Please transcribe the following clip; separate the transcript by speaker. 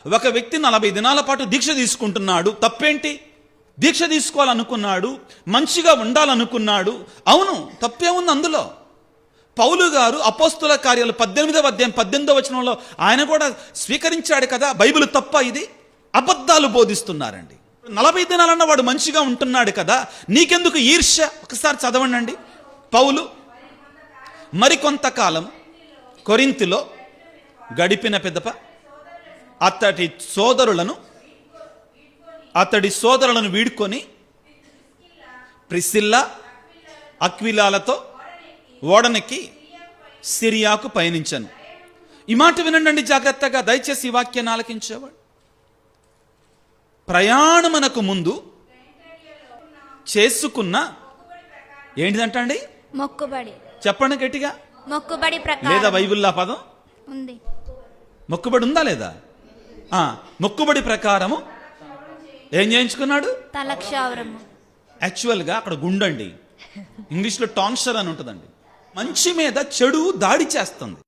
Speaker 1: ఒక వ్యక్తి 40 దినాల పాటు దీక్ష తీసుకుంటున్నాడు, తప్పేంటి? దీక్ష తీసుకోవాలనుకున్నాడు, మంచిగా ఉండాలనుకున్నాడు, అవును, తప్పేముంది అందులో? పౌలు గారు అపోస్తుల కార్యాలు 18వ అధ్యాయం 18వ వచనంలో ఆయన కూడా స్వీకరించాడు కదా. బైబిల్ తప్ప ఇది? అబద్ధాలు బోధిస్తున్నారండి. 40 దినాలన్న వాడు మంచిగా ఉంటున్నాడు కదా, నీకెందుకు ఈర్ష్య? ఒకసారి చదవండి. పౌలు మరికొంతకాలం కొరింథీలో గడిపిన పిదప అతడి సోదరులను వీడుకొని ప్రిస్కిల్లా అక్విలాలతో ఓడనెక్కి సిరియాకు పయనించాను. ఈ మాట వినండి జాగ్రత్తగా, దయచేసి ఈ వాక్యాన్ని ఆలకించేవాడు. ప్రయాణమునకు ముందు చేసుకున్న ఏంటిదంటండి?
Speaker 2: మొక్కుబడి.
Speaker 1: చెప్పండి గట్టిగా.
Speaker 2: మొక్కుబడి ప్రకారం.
Speaker 1: లేదా బైబిల్లో పదం
Speaker 2: ఉంది? మొక్కుబడి
Speaker 1: ఉందా లేదా? మొక్కుబడి ప్రకారము ఏం చేయించుకున్నాడు?
Speaker 2: తలక్షావరము.
Speaker 1: యాక్చువల్గా అక్కడ గుండండి, ఇంగ్లీష్లో టాన్షర్ అని ఉంటుందండి. మంచి మీద చెడు దాడి చేస్తుంది.